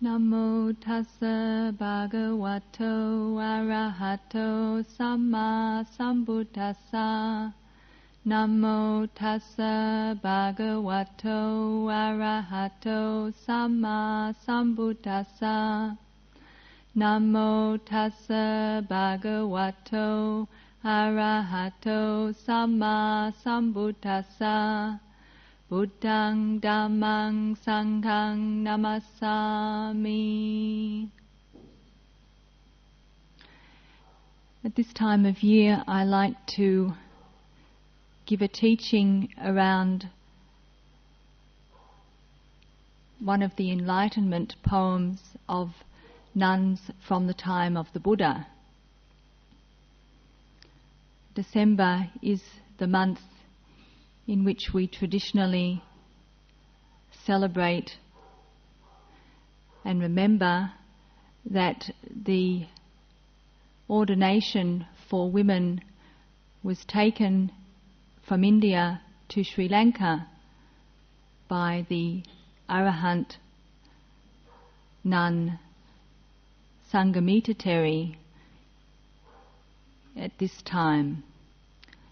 Namo tassa bhagavato arahato samma sambuddhassa. Namo tassa bhagavato arahato samma sambuddhassa. Namo tassa bhagavato arahato samma sambuddhassa. Buddhang Dhammang Sanghang Namassami. At this time of year, I like to give a teaching around one of the Enlightenment poems of nuns from the time of the Buddha. December is the month in which we traditionally celebrate and remember that the ordination for women was taken from India to Sri Lanka by the Arahant nun Sangha at this time.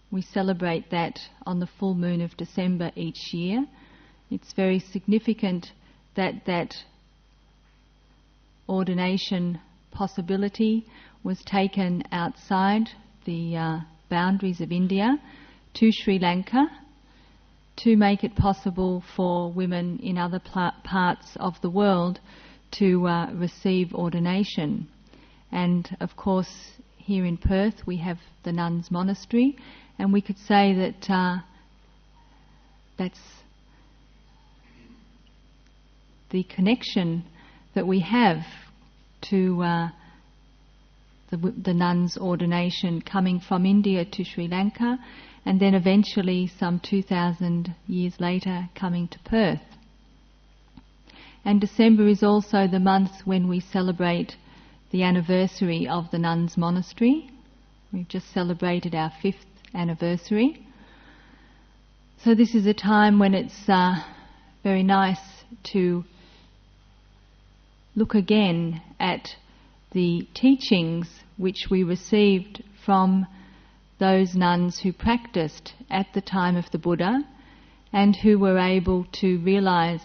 We celebrate that on the full moon of December each year. It's very significant that that ordination possibility was taken outside the boundaries of India to Sri Lanka to make it possible for women in other parts of the world to receive ordination. And of course, here in Perth we have the Nuns Monastery, and we could say that that's the connection that we have to the nuns' ordination coming from India to Sri Lanka, and then eventually some 2,000 years later coming to Perth. And December is also the month when we celebrate the anniversary of the Nuns Monastery. We've just celebrated our 5th anniversary. So this is a time when it's very nice to look again at the teachings which we received from those nuns who practiced at the time of the Buddha and who were able to realize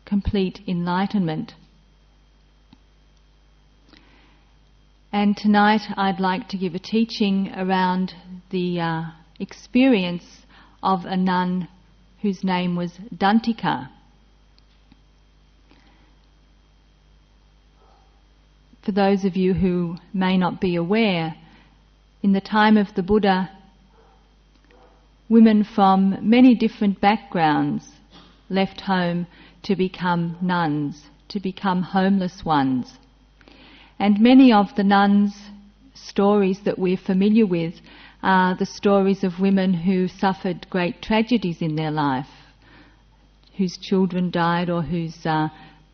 complete enlightenment. And tonight I'd like to give a teaching around the experience of a nun whose name was Dantika. For those of you who may not be aware, in the time of the Buddha, women from many different backgrounds left home to become nuns, to become homeless ones. And many of the nuns' stories that we're familiar with are the stories of women who suffered great tragedies in their life, whose children died or whose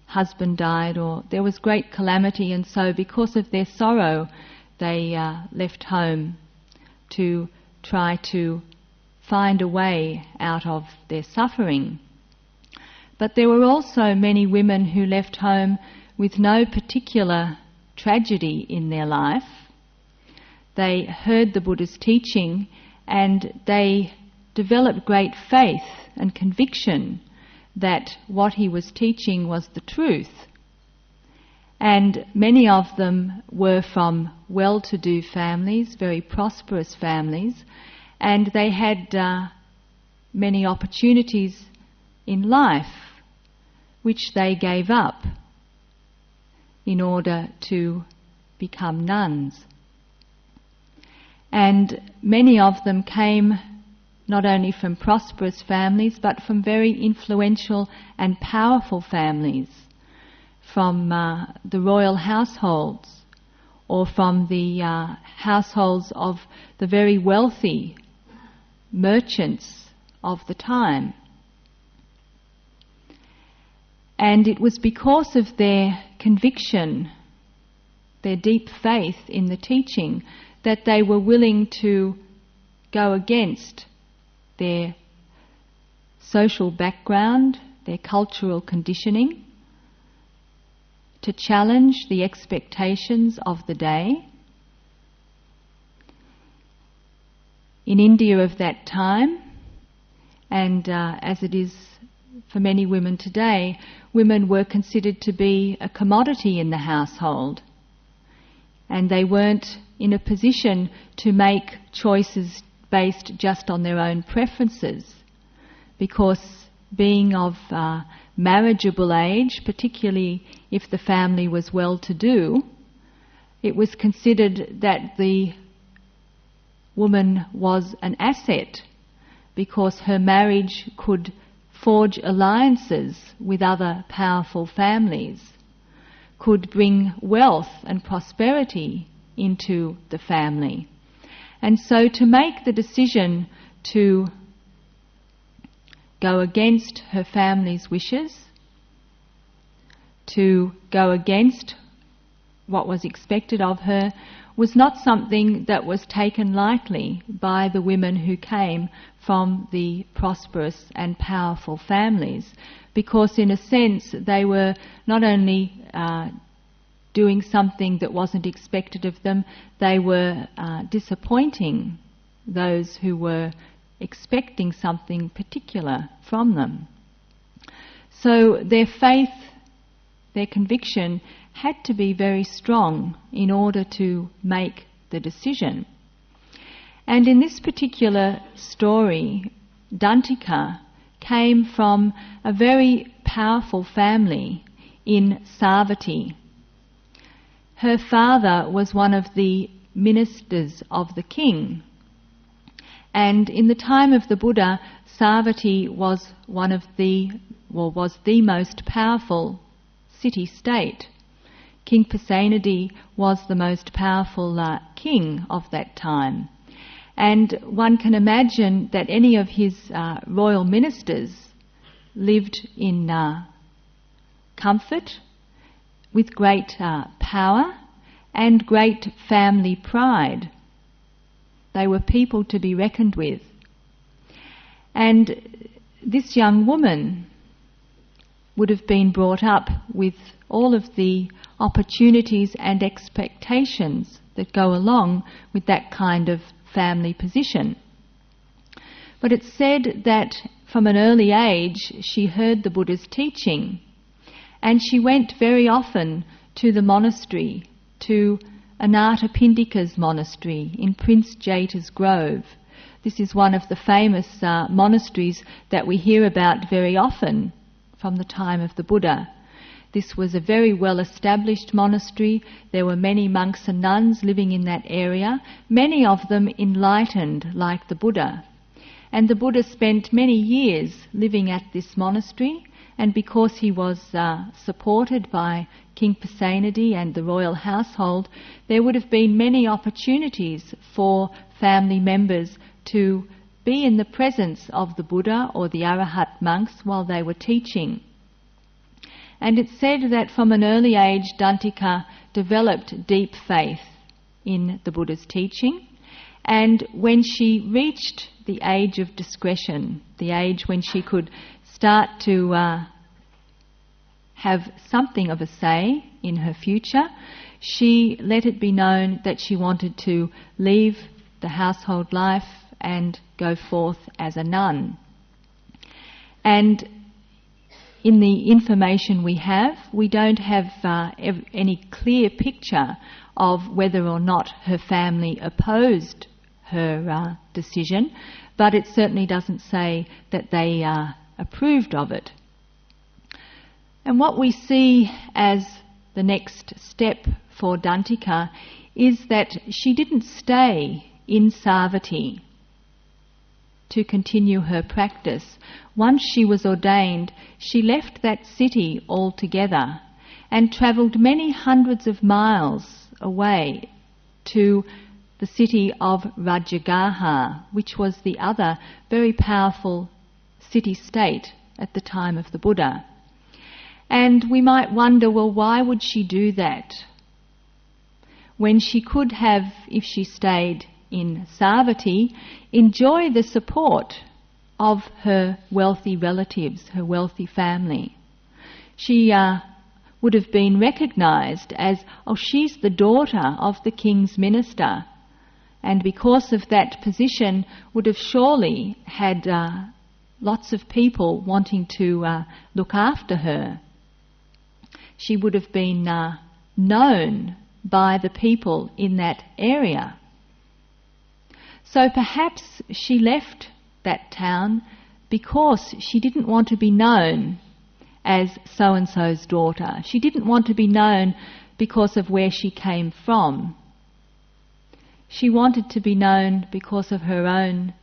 husband died, or there was great calamity, and so because of their sorrow they left home to try to find a way out of their suffering. But there were also many women who left home with no particular tragedy in their life. They heard the Buddha's teaching and they developed great faith and conviction that what he was teaching was the truth. And many of them were from well-to-do families, very prosperous families, and they had many opportunities in life which they gave up in order to become nuns. And many of them came not only from prosperous families but from very influential and powerful families, from the royal households or from the households of the very wealthy merchants of the time. And it was because of their conviction, their deep faith in the teaching, that they were willing to go against their social background, their cultural conditioning, to challenge the expectations of the day. In India of that time, and as it is for many women today, women were considered to be a commodity in the household, and they weren't in a position to make choices based just on their own preferences, because being of marriageable age, particularly if the family was well-to-do, it was considered that the woman was an asset because her marriage could forge alliances with other powerful families, could bring wealth and prosperity into the family. And so to make the decision to go against her family's wishes, to go against what was expected of her, was not something that was taken lightly by the women who came from the prosperous and powerful families, because in a sense they were not only doing something that wasn't expected of them, they were disappointing those who were expecting something particular from them. So their faith, their conviction had to be very strong in order to make the decision. And in this particular story, Dantika came from a very powerful family in Savatthi. Her father was one of the ministers of the king. And in the time of the Buddha, Savatthi was was the most powerful city-state. King Pasenadi was the most powerful king of that time. And one can imagine that any of his royal ministers lived in comfort, with great power and great family pride. They were people to be reckoned with. And this young woman would have been brought up with all of the opportunities and expectations that go along with that kind of family position. But it's said that from an early age she heard the Buddha's teaching, and she went very often to the monastery, to Anathapindika's monastery in Prince Jeta's Grove. This is one of the famous monasteries that we hear about very often from the time of the Buddha. This was a very well-established monastery. There were many monks and nuns living in that area, many of them enlightened like the Buddha. And the Buddha spent many years living at this monastery, and because he was supported by King Pasenadi and the royal household, there would have been many opportunities for family members to be in the presence of the Buddha or the Arahat monks while they were teaching. And it's said that from an early age Dantika developed deep faith in the Buddha's teaching, and when she reached the age of discretion, the age when she could start to have something of a say in her future, she let it be known that she wanted to leave the household life and go forth as a nun. And in the information we have, we don't have any clear picture of whether or not her family opposed her decision, but it certainly doesn't say that they approved of it. And what we see as the next step for Dantika is that she didn't stay in Savatthi to continue her practice. Once she was ordained, she left that city altogether and travelled many hundreds of miles away to the city of Rajagaha, which was the other very powerful city-state at the time of the Buddha. And we might wonder, well, why would she do that when she could have, if she stayed in Savatthi, enjoy the support of her wealthy relatives, her wealthy family? She would have been recognised as, oh, she's the daughter of the king's minister, and because of that position would have surely had lots of people wanting to look after her. She would have been known by the people in that area. So perhaps she left that town because she didn't want to be known as so-and-so's daughter. She didn't want to be known because of where she came from. She wanted to be known because of her own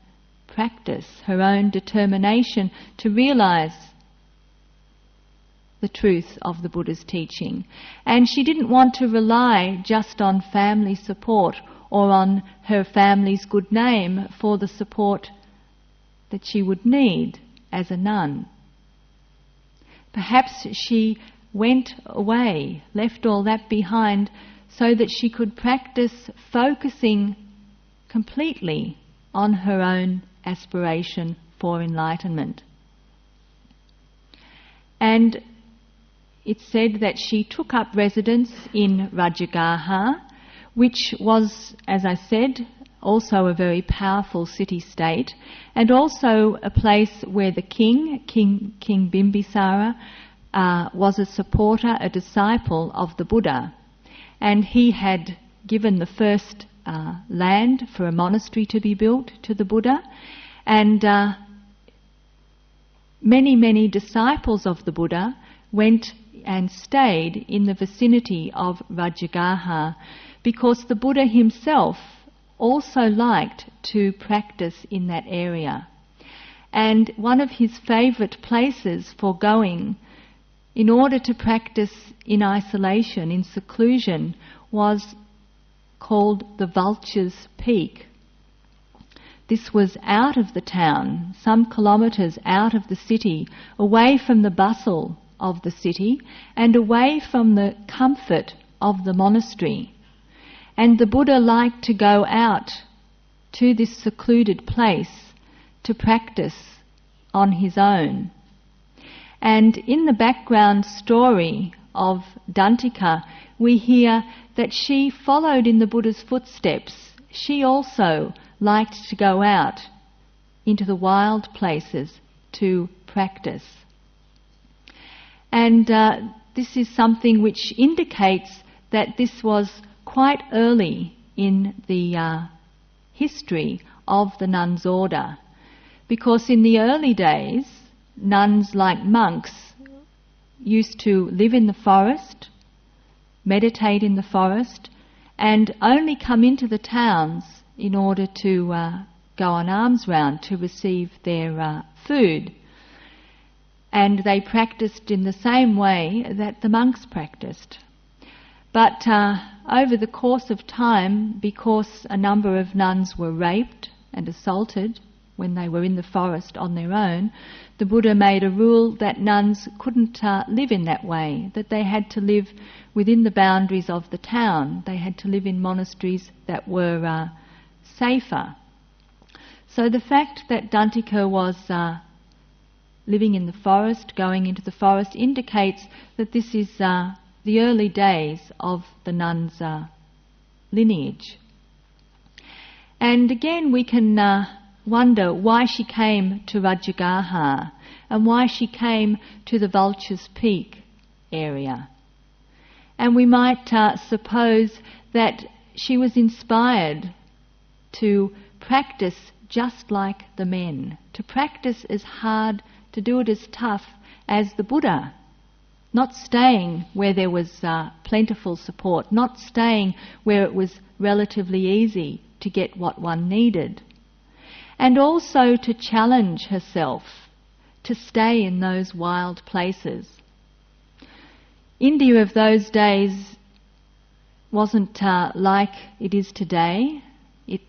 practice, her own determination to realise the truth of the Buddha's teaching. And she didn't want to rely just on family support or on her family's good name for the support that she would need as a nun. Perhaps she went away, left all that behind, so that she could practice focusing completely on her own aspiration for enlightenment. And it's said that she took up residence in Rajagaha, which was, as I said, also a very powerful city-state, and also a place where the King Bimbisara, was a supporter, a disciple of the Buddha. And he had given the first land for a monastery to be built to the Buddha. And many disciples of the Buddha went and stayed in the vicinity of Rajagaha because the Buddha himself also liked to practice in that area. And one of his favourite places for going in order to practice in isolation, in seclusion, was called the Vulture's Peak. This was out of the town, some kilometres out of the city, away from the bustle of the city and away from the comfort of the monastery. And the Buddha liked to go out to this secluded place to practice on his own. And in the background story of Dantika, we hear that she followed in the Buddha's footsteps. She also liked to go out into the wild places to practice. And this is something which indicates that this was quite early in the history of the nuns' order, because in the early days, nuns, like monks, used to live in the forest, meditate in the forest, and only come into the towns in order to go on alms round to receive their food. And they practiced in the same way that the monks practiced. But over the course of time, because a number of nuns were raped and assaulted when they were in the forest on their own, the Buddha made a rule that nuns couldn't live in that way, that they had to live within the boundaries of the town. They had to live in monasteries that were safer. So the fact that Dantika was living in the forest, going into the forest, indicates that this is the early days of the nuns' lineage. And again we can wonder why she came to Rajagaha and why she came to the Vulture's Peak area. And we might suppose that she was inspired to practice just like the men, to practice as hard, to do it as tough as the Buddha, not staying where there was plentiful support, not staying where it was relatively easy to get what one needed, and also to challenge herself to stay in those wild places. India of those days wasn't like it is today. It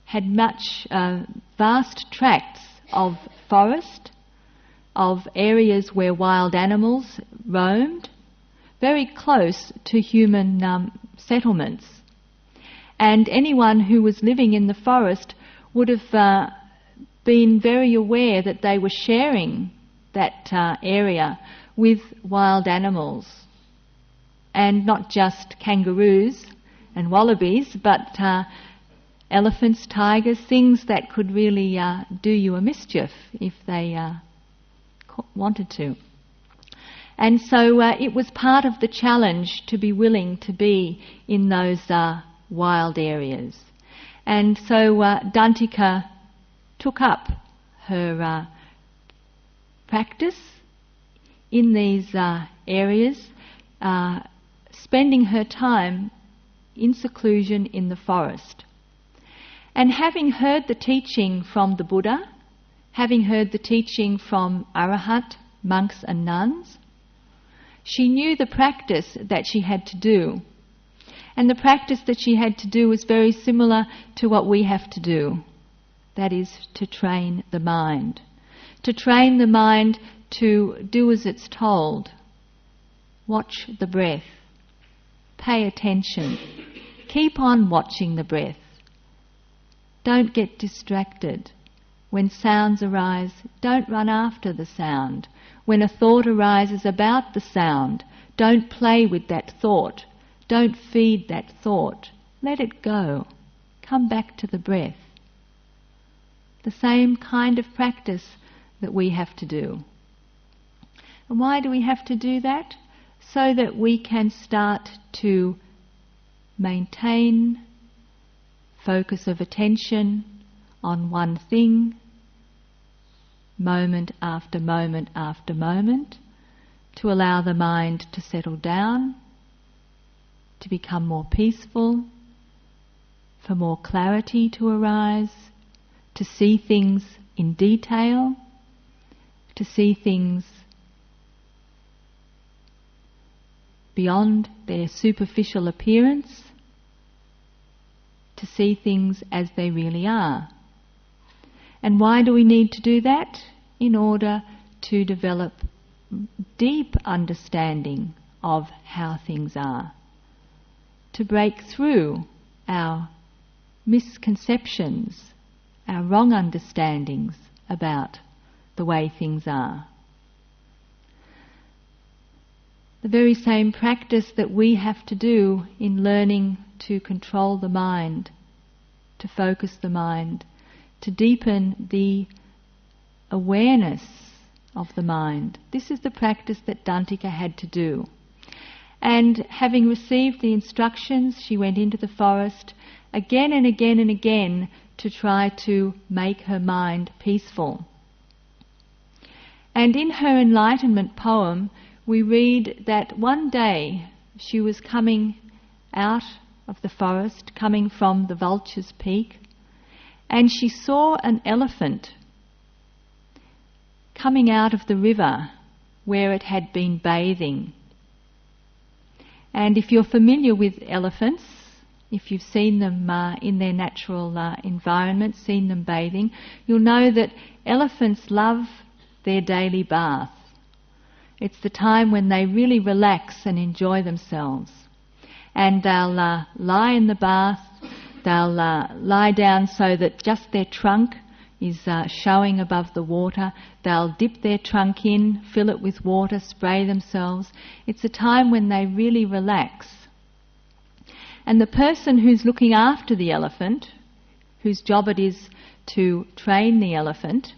had much vast tracts of forest, of areas where wild animals roamed, very close to human settlements. And anyone who was living in the forest would have been very aware that they were sharing that area with wild animals. And not just kangaroos and wallabies, but elephants, tigers, things that could really do you a mischief if they wanted to. And so it was part of the challenge to be willing to be in those wild areas. And so Dantika took up her practice in these areas, spending her time in seclusion in the forest. And having heard the teaching from the Buddha, having heard the teaching from Arahat, monks and nuns, she knew the practice that she had to do. And the practice that she had to do was very similar to what we have to do. That is, to train the mind. To train the mind to do as it's told. Watch the breath. Pay attention. Keep on watching the breath. Don't get distracted. When sounds arise, don't run after the sound. When a thought arises about the sound, don't play with that thought. Don't feed that thought. Let it go. Come back to the breath. The same kind of practice that we have to do. And why do we have to do that? So that we can start to maintain focus of attention on one thing, moment after moment after moment, to allow the mind to settle down, to become more peaceful, for more clarity to arise, to see things in detail, to see things beyond their superficial appearance, to see things as they really are. And why do we need to do that? In order to develop deep understanding of how things are. To break through our misconceptions, our wrong understandings about the way things are. The very same practice that we have to do in learning to control the mind, to focus the mind, to deepen the awareness of the mind. This is the practice that Dantika had to do. And having received the instructions, she went into the forest again and again and again to try to make her mind peaceful. And in her enlightenment poem, we read that one day she was coming out of the forest, coming from the Vulture's Peak, and she saw an elephant coming out of the river where it had been bathing. And if you're familiar with elephants, if you've seen them in their natural environment, seen them bathing, you'll know that elephants love their daily bath. It's the time when they really relax and enjoy themselves. And they'll lie in the bath, they'll lie down so that just their trunk is showing above the water. They'll dip their trunk in, fill it with water, spray themselves. It's a time when they really relax. And the person who's looking after the elephant, whose job it is to train the elephant,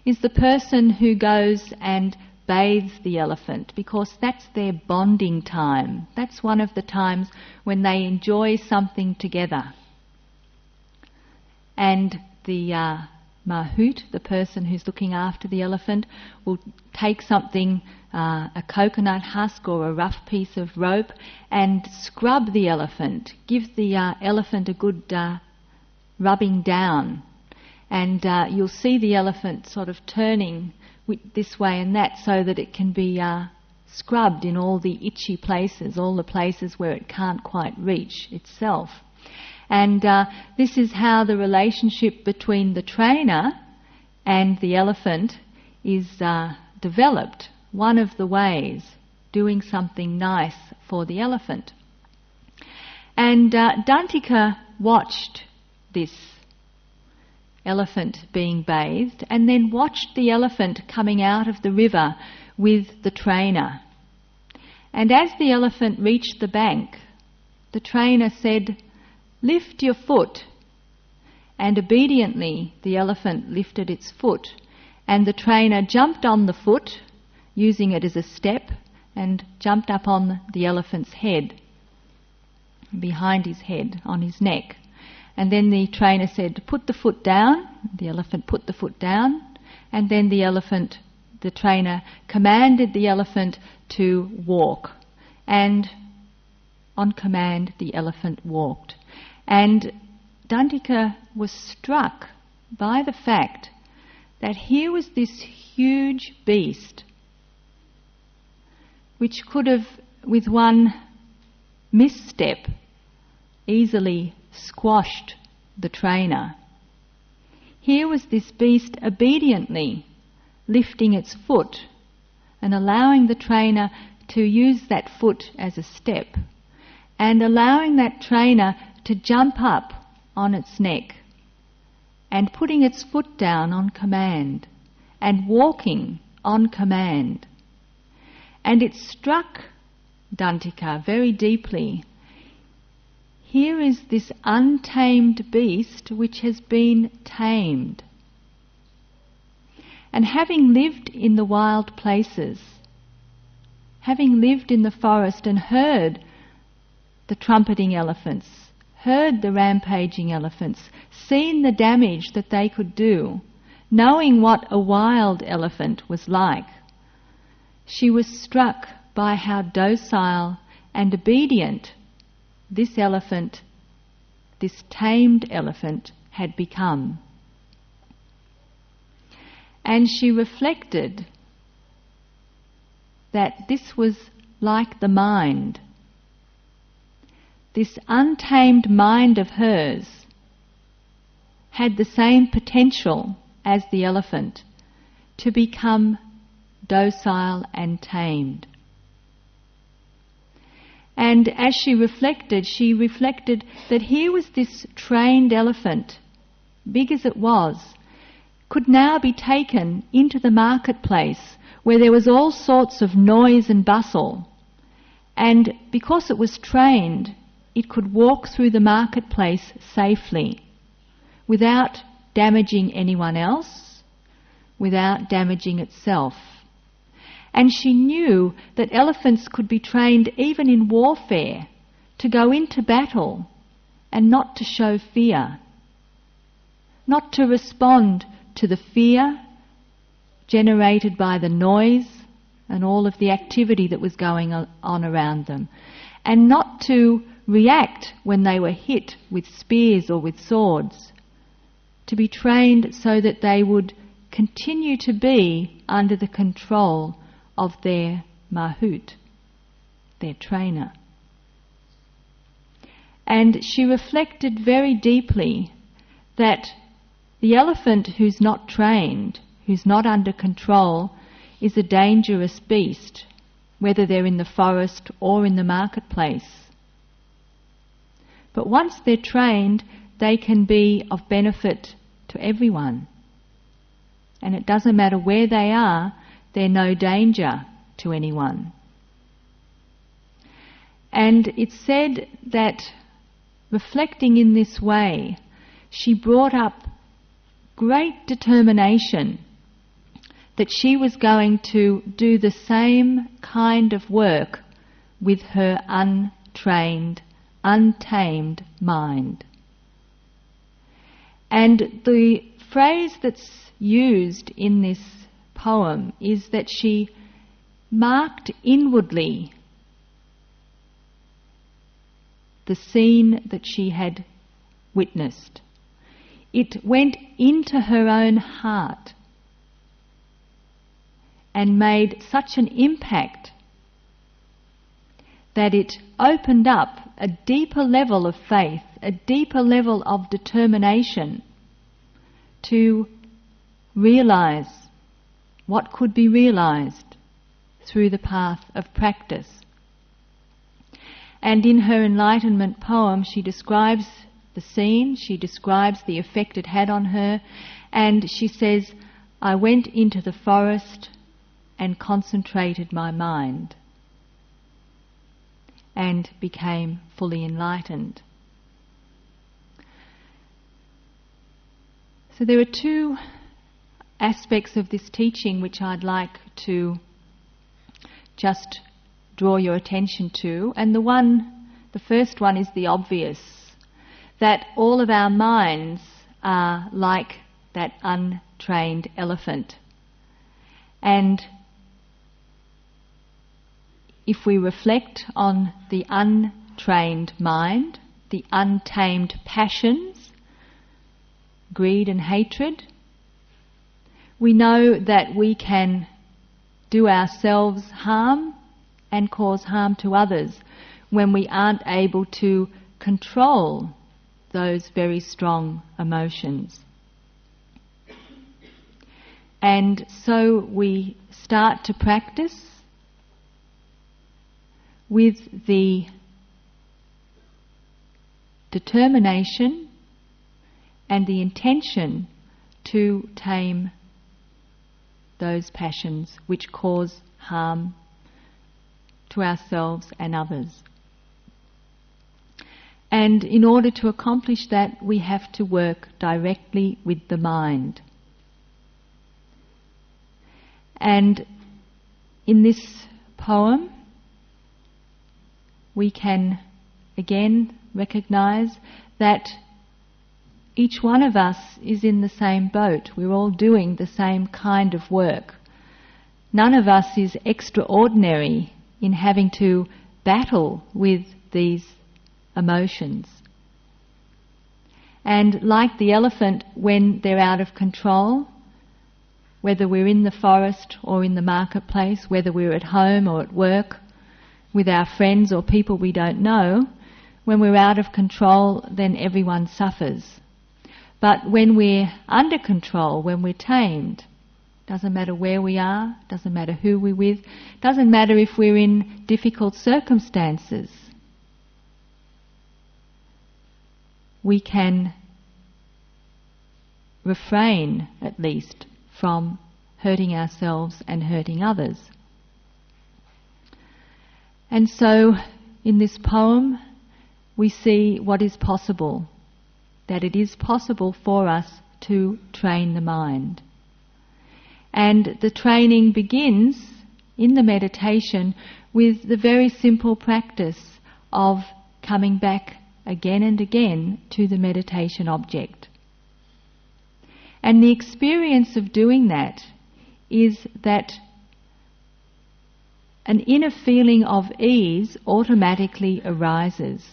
is the person who goes and bathes the elephant, because that's their bonding time. That's one of the times when they enjoy something together. And the Mahout, the person who's looking after the elephant, will take something, a coconut husk or a rough piece of rope, and scrub the elephant, give the elephant a good rubbing down. And you'll see the elephant sort of turning this way and that so that it can be scrubbed in all the itchy places, all the places where it can't quite reach itself. And this is how the relationship between the trainer and the elephant is developed. One of the ways, doing something nice for the elephant. And Dantika watched this elephant being bathed, and then watched the elephant coming out of the river with the trainer. And as the elephant reached the bank, the trainer said, "Lift your foot." And obediently the elephant lifted its foot, and the trainer jumped on the foot, using it as a step, and jumped up on the elephant's head, behind his head, on his neck. And then the trainer said, "Put the foot down." The elephant put the foot down, and then the trainer commanded the elephant to walk. And on command, the elephant walked. And Dantika was struck by the fact that here was this huge beast which could have, with one misstep, easily squashed the trainer. Here was this beast obediently lifting its foot and allowing the trainer to use that foot as a step, and allowing that trainer to jump up on its neck, and putting its foot down on command, and walking on command. And it struck Dantika very deeply. Here is this untamed beast which has been tamed. And having lived in the wild places, having lived in the forest and heard the trumpeting elephants, heard the rampaging elephants, seen the damage that they could do, knowing what a wild elephant was like, she was struck by how docile and obedient this elephant, this tamed elephant, had become. And she reflected that this was like the mind. This untamed mind of hers had the same potential as the elephant to become docile and tamed. And as she reflected that here was this trained elephant, big as it was, could now be taken into the marketplace where there was all sorts of noise and bustle. And because it was trained, it could walk through the marketplace safely, without damaging anyone else, without damaging itself. And she knew that elephants could be trained even in warfare, to go into battle and not to show fear, not to respond to the fear generated by the noise and all of the activity that was going on around them, and not to react when they were hit with spears or with swords, to be trained so that they would continue to be under the control of their mahout, their trainer. And she reflected very deeply that the elephant who's not trained, who's not under control, is a dangerous beast, whether they're in the forest or in the marketplace. But once they're trained, they can be of benefit to everyone. And it doesn't matter where they are, they're no danger to anyone. And it's said that, reflecting in this way, she brought up great determination that she was going to do the same kind of work with her untrained, untamed mind. And the phrase that's used in this poem is that she marked inwardly the scene that she had witnessed. It went into her own heart and made such an impact that it opened up a deeper level of faith, a deeper level of determination to realize what could be realized through the path of practice. And in her enlightenment poem, she describes the scene, she describes the effect it had on her, and she says, "I went into the forest and concentrated my mind and became fully enlightened. So there are two aspects of this teaching which I'd like to just draw your attention to, and the first one is the obvious, that all of our minds are like that untrained elephant. And if we reflect on the untrained mind, the untamed passions, greed and hatred, we know that we can do ourselves harm and cause harm to others when we aren't able to control those very strong emotions. And so we start to practice with the determination and the intention to tame those passions which cause harm to ourselves and others. And in order to accomplish that, we have to work directly with the mind. And in this poem, we can again recognize that each one of us is in the same boat. We're all doing the same kind of work. None of us is extraordinary in having to battle with these emotions. And like the elephant, when they're out of control, whether we're in the forest or in the marketplace, whether we're at home or at work, with our friends or people we don't know, when we're out of control, then everyone suffers. But when we're under control, when we're tamed, doesn't matter where we are, doesn't matter who we're with, doesn't matter if we're in difficult circumstances, we can refrain, at least, from hurting ourselves and hurting others. And so, in this poem, we see what is possible, that it is possible for us to train the mind. And the training begins in the meditation with the very simple practice of coming back again and again to the meditation object. And the experience of doing that is that an inner feeling of ease automatically arises.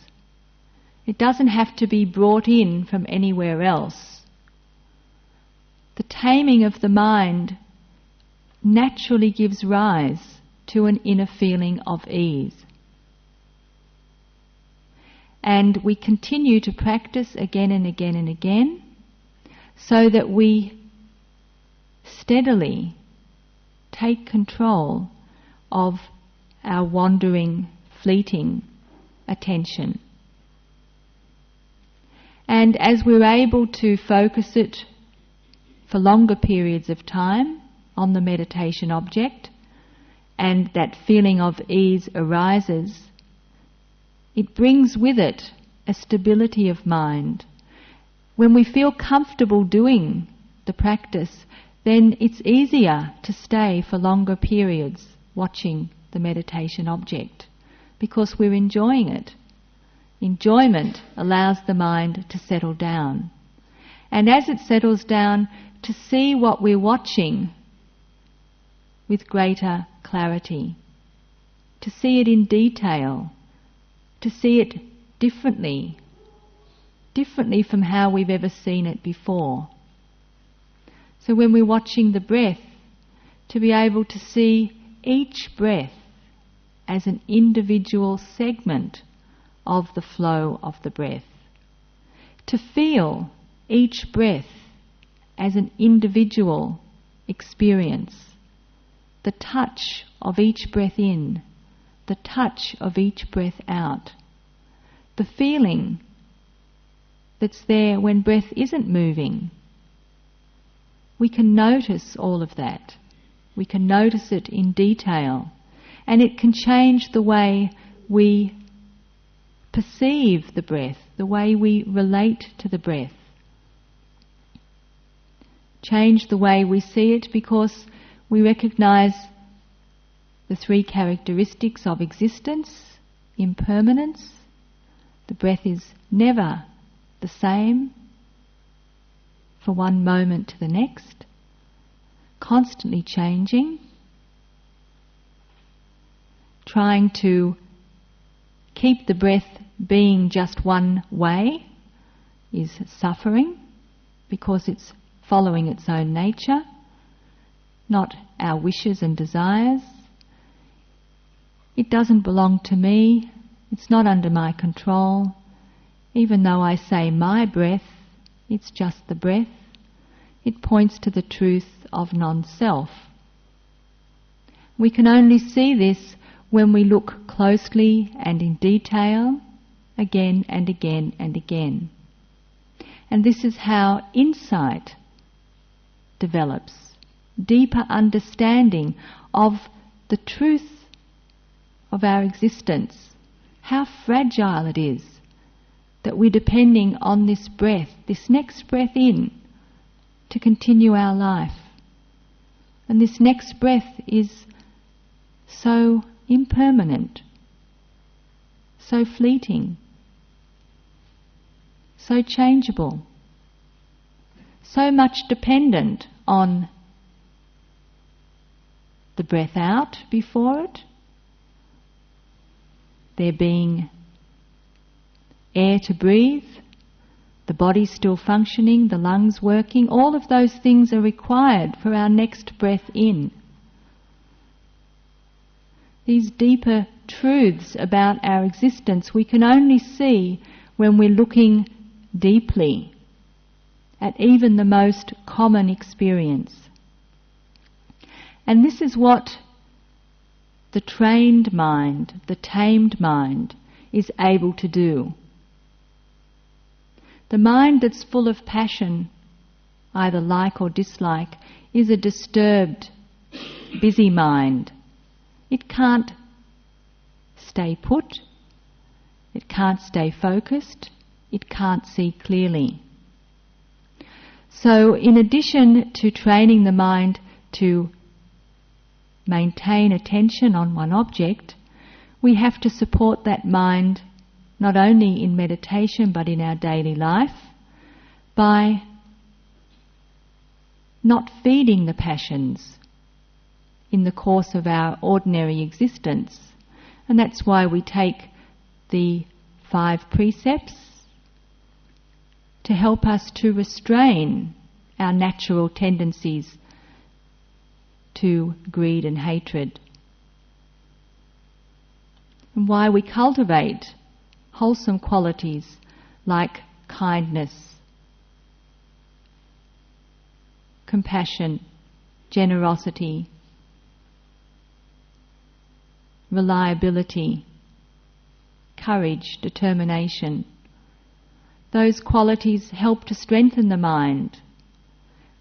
It doesn't have to be brought in from anywhere else. The taming of the mind naturally gives rise to an inner feeling of ease. And we continue to practice again and again and again, so that we steadily take control of our wandering, fleeting attention. And as we're able to focus it for longer periods of time on the meditation object, and that feeling of ease arises, it brings with it a stability of mind. When we feel comfortable doing the practice, then it's easier to stay for longer periods watching the meditation object, because we're enjoying it. Enjoyment allows the mind to settle down. And as it settles down, to see what we're watching with greater clarity, to see it in detail, to see it differently from how we've ever seen it before. So when we're watching the breath, to be able to see each breath as an individual segment of the flow of the breath. To feel each breath as an individual experience. The touch of each breath in, the touch of each breath out. The feeling that's there when breath isn't moving. We can notice all of that. We can notice it in detail. And it can change the way we perceive the breath, the way we relate to the breath. Change the way we see it because we recognize the three characteristics of existence: impermanence. The breath is never the same for one moment to the next, constantly changing. Trying to keep the breath being just one way is suffering because it's following its own nature, not our wishes and desires. It doesn't belong to me, it's not under my control. Even though I say my breath, it's just the breath. It points to the truth of non-self. We can only see this when we look closely and in detail, again and again and again. And this is how insight develops, deeper understanding of the truth of our existence, how fragile it is that we're depending on this breath, this next breath in, to continue our life. And this next breath is so impermanent, so fleeting, so changeable, so much dependent on the breath out before it, there being air to breathe, the body still functioning, the lungs working. All of those things are required for our next breath in. These deeper truths about our existence we can only see when we're looking deeply at even the most common experience. And this is what the trained mind, the tamed mind, is able to do. The mind that's full of passion, either like or dislike, is a disturbed, busy mind. It can't stay put, it can't stay focused, it can't see clearly. So in addition to training the mind to maintain attention on one object, we have to support that mind not only in meditation but in our daily life by not feeding the passions in the course of our ordinary existence. And that's why we take the 5 precepts to help us to restrain our natural tendencies to greed and hatred. And why we cultivate wholesome qualities like kindness, compassion, generosity, reliability, courage, determination. Those qualities help to strengthen the mind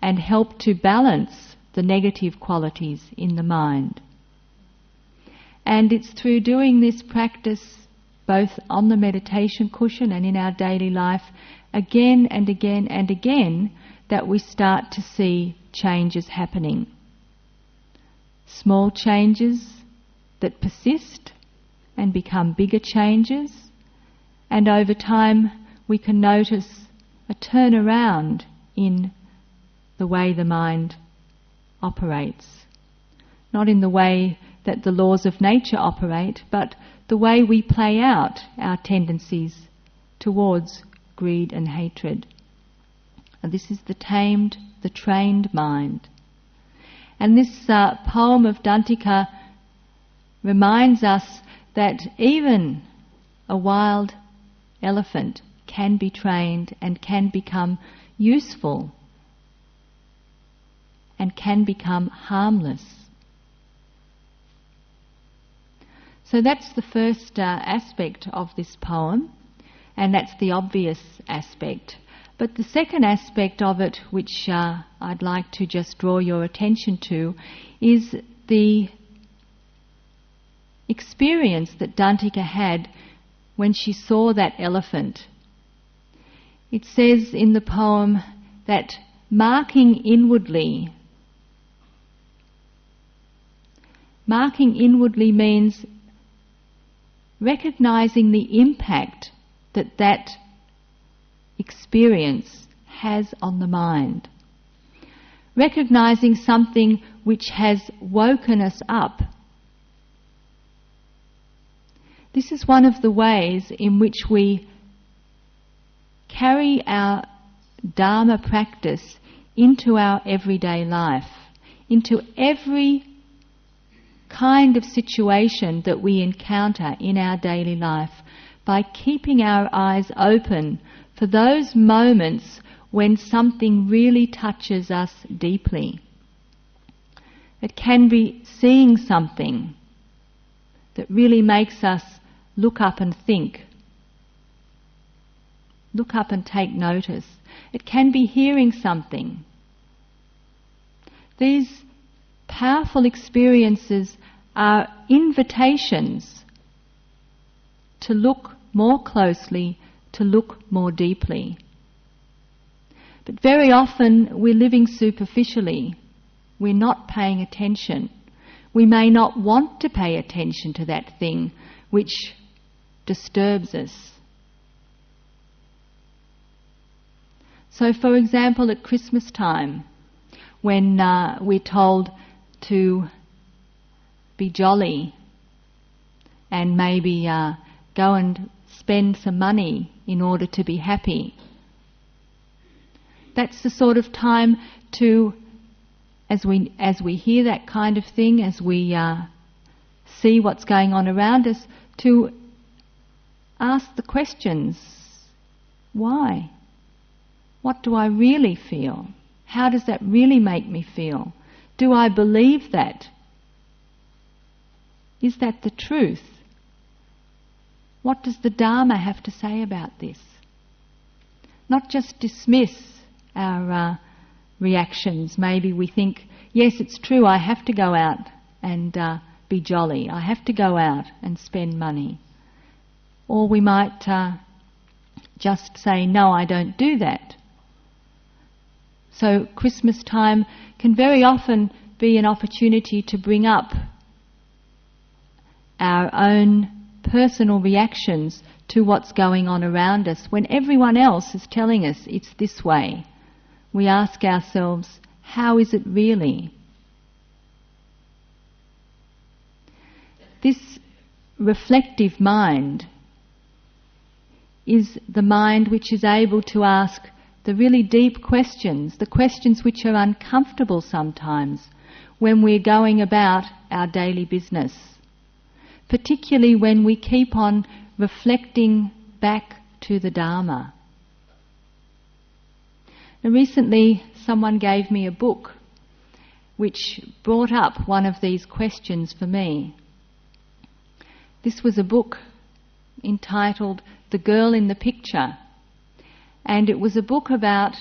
and help to balance the negative qualities in the mind. And it's through doing this practice both on the meditation cushion and in our daily life again and again and again that we start to see changes happening. Small changes that persist and become bigger changes, and over time we can notice a turnaround in the way the mind operates. Not in the way that the laws of nature operate, but the way we play out our tendencies towards greed and hatred. And this is the tamed, the trained mind. And this poem of Dantika reminds us that even a wild elephant can be trained and can become useful and can become harmless. So that's the first aspect of this poem, and that's the obvious aspect. But the second aspect of it, which I'd like to just draw your attention to, is the experience that Dantika had when she saw that elephant. It says in the poem that marking inwardly means recognizing the impact that that experience has on the mind. Recognizing something which has woken us up. This is one of the ways in which we carry our Dharma practice into our everyday life, into every kind of situation that we encounter in our daily life, by keeping our eyes open for those moments when something really touches us deeply. It can be seeing something that really makes us look up and think, look up and take notice. It can be hearing something. These powerful experiences are invitations to look more closely, to look more deeply. But very often we're living superficially. We're not paying attention. We may not want to pay attention to that thing which disturbs us. So, for example, at Christmas time, when we're told to be jolly and maybe go and spend some money in order to be happy, that's the sort of time to, as we hear that kind of thing, as we see what's going on around us, to ask the questions, why? What do I really feel? How does that really make me feel? Do I believe that? Is that the truth? What does the Dharma have to say about this? Not just dismiss our reactions. Maybe we think, yes, it's true, I have to go out and be jolly. I have to go out and spend money. Or we might just say, no, I don't do that. So Christmas time can very often be an opportunity to bring up our own personal reactions to what's going on around us. When everyone else is telling us it's this way, we ask ourselves, how is it really? This reflective mind is the mind which is able to ask the really deep questions, the questions which are uncomfortable sometimes when we're going about our daily business, particularly when we keep on reflecting back to the Dharma. Now, recently someone gave me a book which brought up one of these questions for me. This was a book entitled The Girl in the Picture, and it was a book about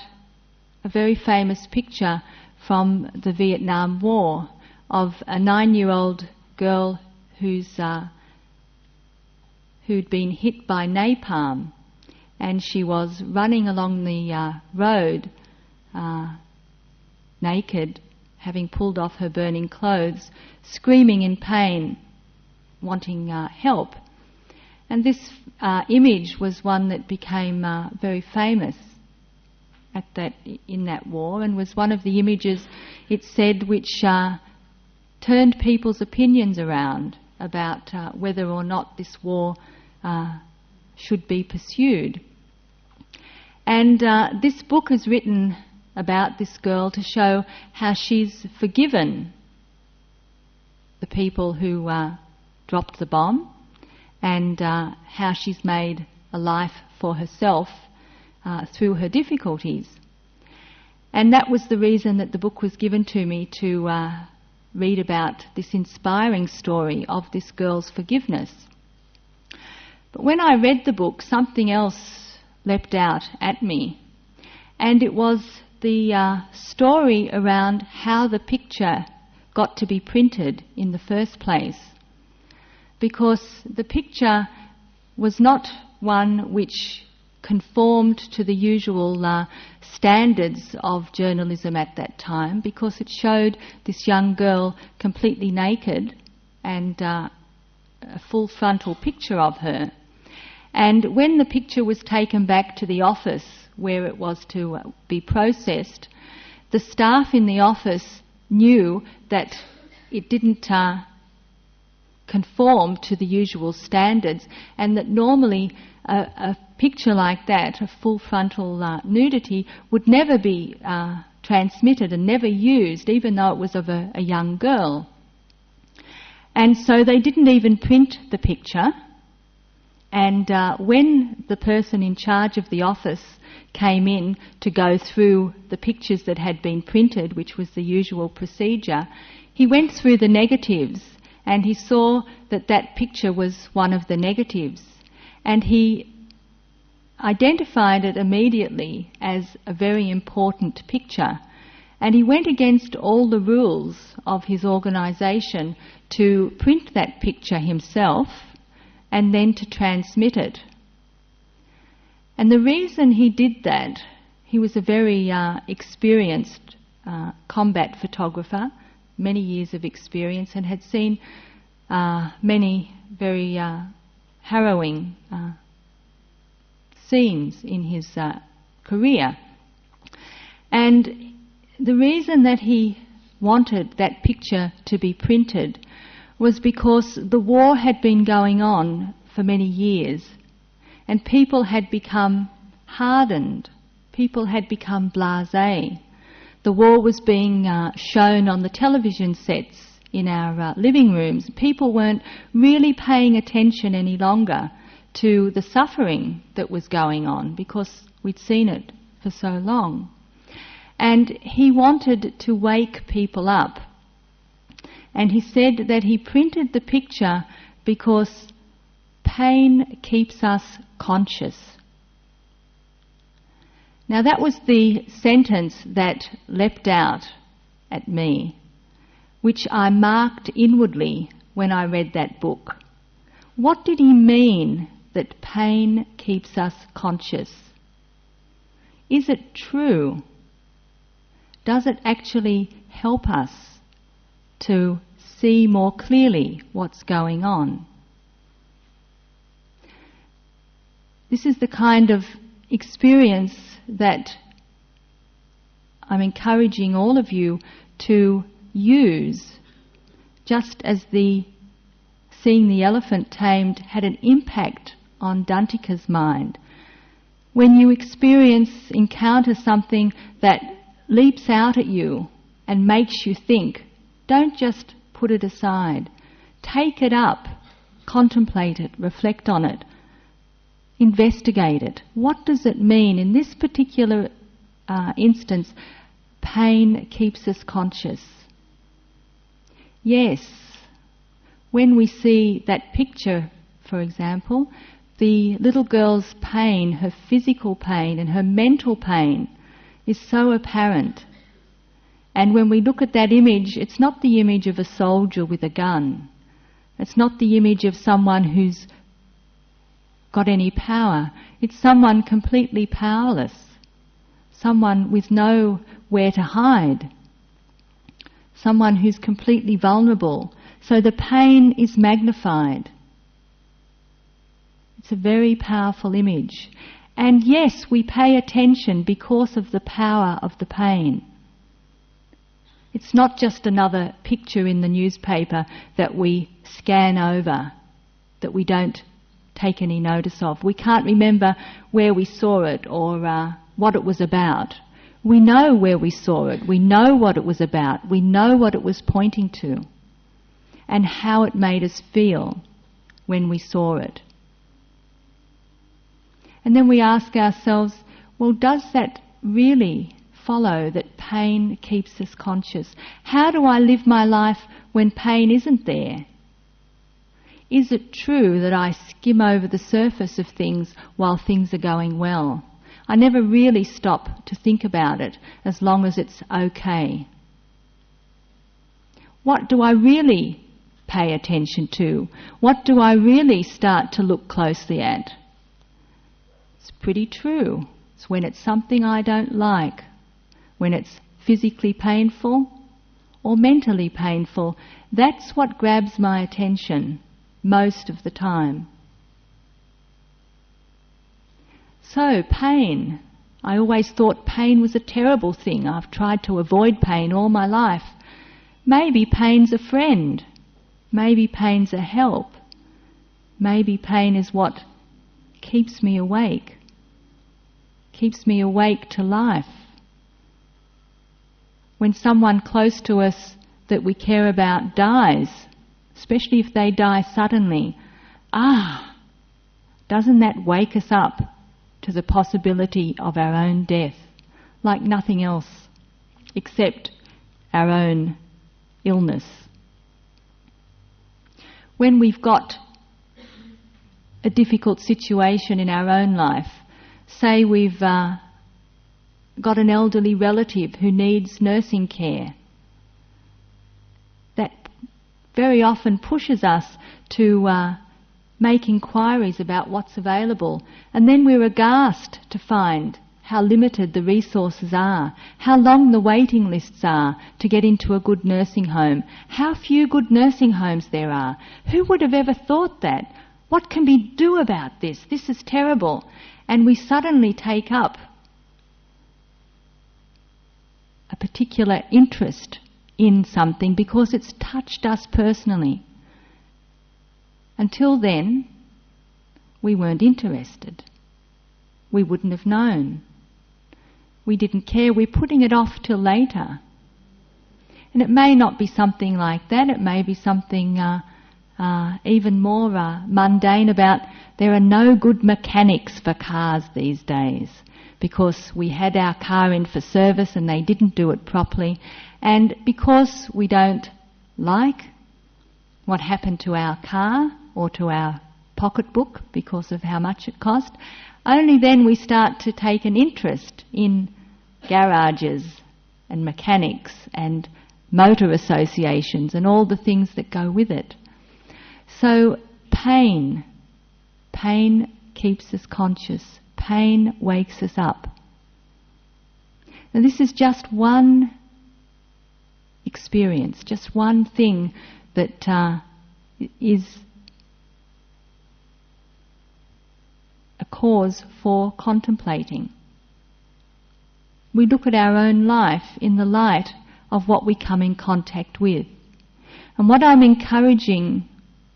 a very famous picture from the Vietnam War of a 9-year-old girl who'd been hit by napalm, and she was running along the road naked, having pulled off her burning clothes, screaming in pain, wanting help. And this image was one that became very famous in that war, and was one of the images, it said, which turned people's opinions around about whether or not this war should be pursued. And this book is written about this girl to show how she's forgiven the people who dropped the bomb, and how she's made a life for herself through her difficulties. And that was the reason that the book was given to me, to read about this inspiring story of this girl's forgiveness. But when I read the book, something else leapt out at me. And it was the story around how the picture got to be printed in the first place. Because the picture was not one which conformed to the usual standards of journalism at that time, because it showed this young girl completely naked and a full frontal picture of her. And when the picture was taken back to the office where it was to be processed, the staff in the office knew that it didn't conform to the usual standards, and that normally a picture like that, a full frontal nudity, would never be transmitted and never used, even though it was of a young girl. And so they didn't even print the picture. And when the person in charge of the office came in to go through the pictures that had been printed, which was the usual procedure, he went through the negatives and he saw that that picture was one of the negatives. And he identified it immediately as a very important picture. And he went against all the rules of his organisation to print that picture himself and then to transmit it. And the reason he did that, he was a very experienced combat photographer, many years of experience, and had seen many very harrowing scenes in his career. And the reason that he wanted that picture to be printed was because the war had been going on for many years, and people had become hardened, people had become blasé. The war was being shown on the television sets in our living rooms. People weren't really paying attention any longer to the suffering that was going on because we'd seen it for so long. And he wanted to wake people up. And he said that he printed the picture because pain keeps us conscious. Now that was the sentence that leapt out at me, which I marked inwardly when I read that book. What did he mean that pain keeps us conscious? Is it true? Does it actually help us to see more clearly what's going on? This is the kind of experience that I'm encouraging all of you to use, just as the seeing the elephant tamed had an impact on Dantika's mind. When you encounter something that leaps out at you and makes you think, don't just put it aside. Take it up, contemplate it, reflect on it, investigate it. What does it mean? In this particular instance, pain keeps us conscious. Yes, when we see that picture, for example, the little girl's pain, her physical pain and her mental pain is so apparent. And when we look at that image, it's not the image of a soldier with a gun. It's not the image of someone who's got any power. It's someone completely powerless. Someone with nowhere to hide. Someone who's completely vulnerable. So the pain is magnified. It's a very powerful image. And yes, we pay attention because of the power of the pain. It's not just another picture in the newspaper that we scan over, that we don't take any notice of. We can't remember where we saw it or what it was about. We know where we saw it. We know what it was about. We know what it was pointing to and how it made us feel when we saw it. And then we ask ourselves, well, does that really follow that pain keeps us conscious? How do I live my life when pain isn't there? Is it true that I skim over the surface of things while things are going well? I never really stop to think about it as long as it's okay. What do I really pay attention to? What do I really start to look closely at? It's pretty true. It's when it's something I don't like, when it's physically painful or mentally painful. That's what grabs my attention most of the time. So, pain. I always thought pain was a terrible thing. I've tried to avoid pain all my life. Maybe pain's a friend. Maybe pain's a help. Maybe pain is what keeps me awake to life. When someone close to us that we care about dies, especially if they die suddenly, doesn't that wake us up to the possibility of our own death, like nothing else except our own illness? When we've got a difficult situation in our own life, say we've got an elderly relative who needs nursing care, that very often pushes us to make inquiries about what's available, and then we're aghast to find how limited the resources are, how long the waiting lists are to get into a good nursing home, how few good nursing homes there are. Who would have ever thought that? What can we do about this? This is terrible. And we suddenly take up a particular interest in something because it's touched us personally. Until then, we weren't interested. We wouldn't have known. We didn't care. We're putting it off till later. And it may not be something like that. It may be something even more mundane about there are no good mechanics for cars these days because we had our car in for service and they didn't do it properly. And because we don't like what happened to our car or to our pocketbook because of how much it cost, only then we start to take an interest in garages and mechanics and motor associations and all the things that go with it. So pain keeps us conscious. Pain wakes us up. And this is just one experience, just one thing that is a cause for contemplating. We look at our own life in the light of what we come in contact with. And what I'm encouraging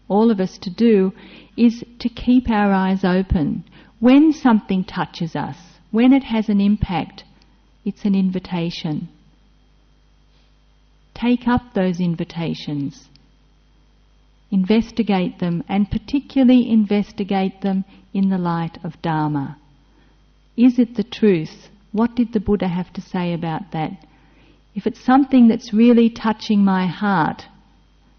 all of us to do is to keep our eyes open. When something touches us, when it has an impact, it's an invitation. Take up those invitations. Investigate them, and particularly investigate them in the light of Dharma. Is it the truth? What did the Buddha have to say about that? If it's something that's really touching my heart,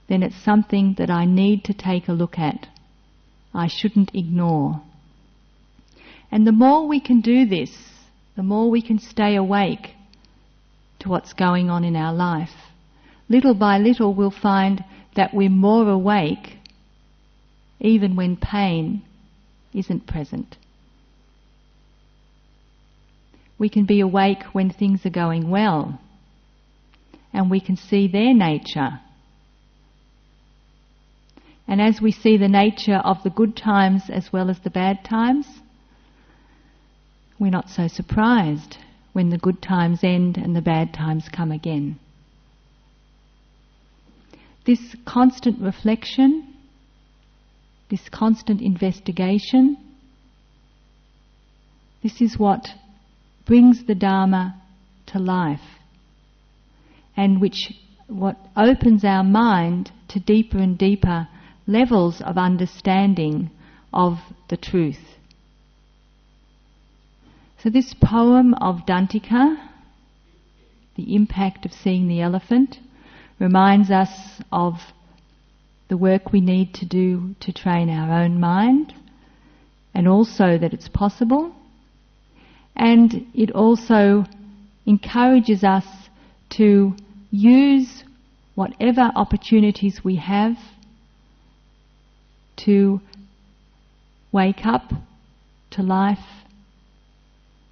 then it's something that I need to take a look at. I shouldn't ignore. And the more we can do this, the more we can stay awake to what's going on in our life. Little by little we'll find that we're more awake even when pain isn't present. We can be awake when things are going well, and we can see their nature. And as we see the nature of the good times as well as the bad times, we're not so surprised when the good times end and the bad times come again. This constant reflection, this constant investigation, this is what brings the Dharma to life, and what opens our mind to deeper and deeper levels of understanding of the truth. So this poem of Dantika, The Impact of Seeing the Elephant, reminds us of the work we need to do to train our own mind, and also that it's possible, And it also encourages us to use whatever opportunities we have to wake up to life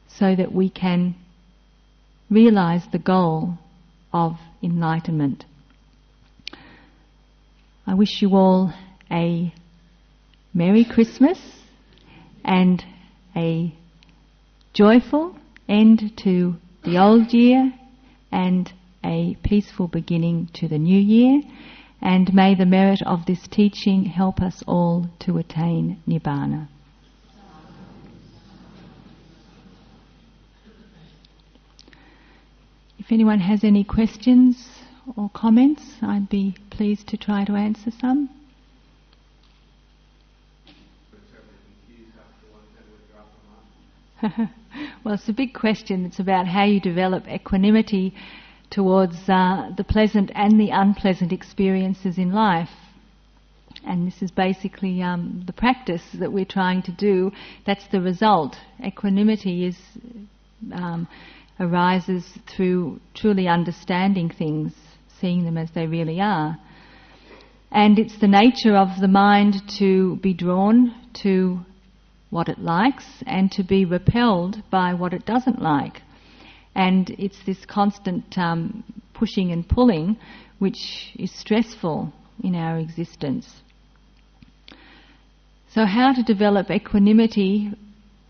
so that we can realize the goal of enlightenment. I wish you all a Merry Christmas and a joyful end to the old year and a peaceful beginning to the new year, and may the merit of this teaching help us all to attain Nibbana. If anyone has any questions or comments, I'd be pleased to try to answer some. Well, it's a big question. It's about how you develop equanimity towards the pleasant and the unpleasant experiences in life. And this is basically the practice that we're trying to do. That's the result. Equanimity arises through truly understanding things, seeing them as they really are. And it's the nature of the mind to be drawn to what it likes and to be repelled by what it doesn't like. And it's this constant pushing and pulling which is stressful in our existence. So how to develop equanimity?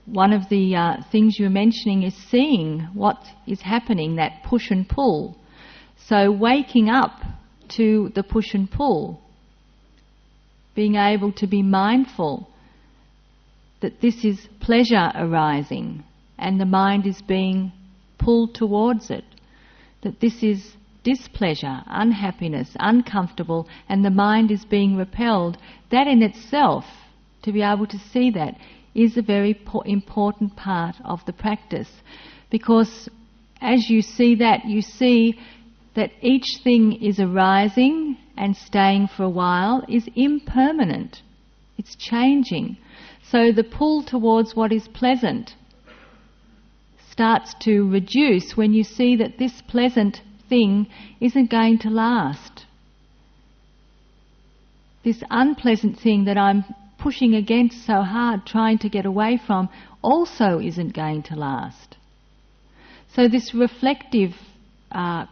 One of the things you were mentioning is seeing what is happening, that push and pull. So waking up to the push and pull, being able to be mindful that this is pleasure arising and the mind is being pulled towards it, that this is displeasure, unhappiness, uncomfortable, and the mind is being repelled. That in itself, to be able to see that, is a very important part of the practice, because as you see that, you see that each thing is arising and staying for a while is impermanent. It's changing. So the pull towards what is pleasant starts to reduce when you see that this pleasant thing isn't going to last. This unpleasant thing that I'm pushing against so hard, trying to get away from, also isn't going to last. So this reflective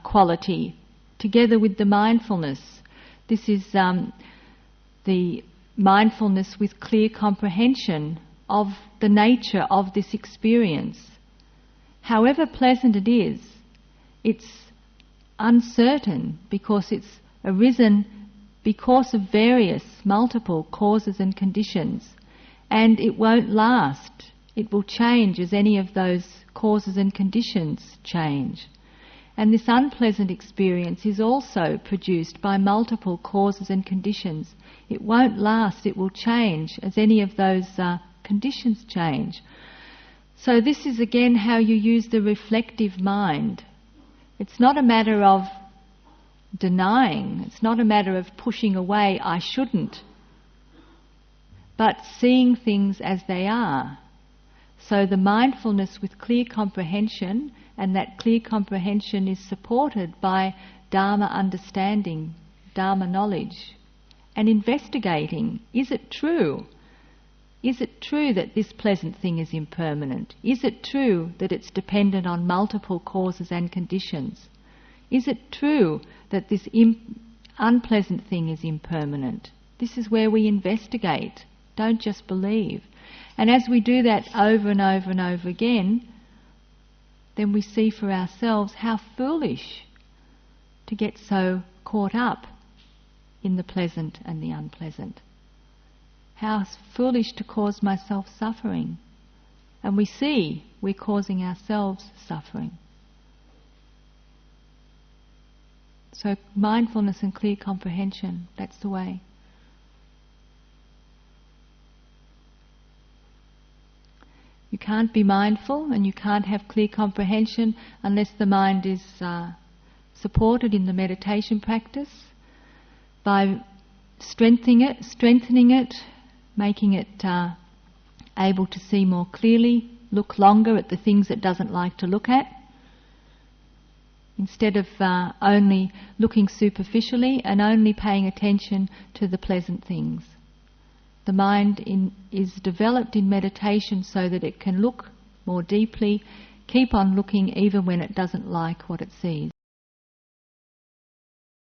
quality, together with the mindfulness, this is the mindfulness with clear comprehension of the nature of this experience. However pleasant it is, it's uncertain because it's arisen because of various multiple causes and conditions, and it won't last. It will change as any of those causes and conditions change. And this unpleasant experience is also produced by multiple causes and conditions. It won't last, it will change as any of those conditions change. So this is again how you use the reflective mind. It's not a matter of denying, it's not a matter of pushing away, I shouldn't, but seeing things as they are. So the mindfulness with clear comprehension, and that clear comprehension is supported by Dharma understanding, Dharma knowledge, and investigating, is it true? Is it true that this pleasant thing is impermanent? Is it true that it's dependent on multiple causes and conditions? Is it true that this unpleasant thing is impermanent? This is where we investigate, don't just believe. And as we do that over and over and over again, then we see for ourselves how foolish to get so caught up in the pleasant and the unpleasant. How foolish to cause myself suffering. And we see we're causing ourselves suffering. So mindfulness and clear comprehension, that's the way. You can't be mindful and you can't have clear comprehension unless the mind is supported in the meditation practice by strengthening it, making it able to see more clearly look longer at the things it doesn't like to look at, instead of only looking superficially and only paying attention to the pleasant things. The mind is developed in meditation so that it can look more deeply, keep on looking even when it doesn't like what it sees.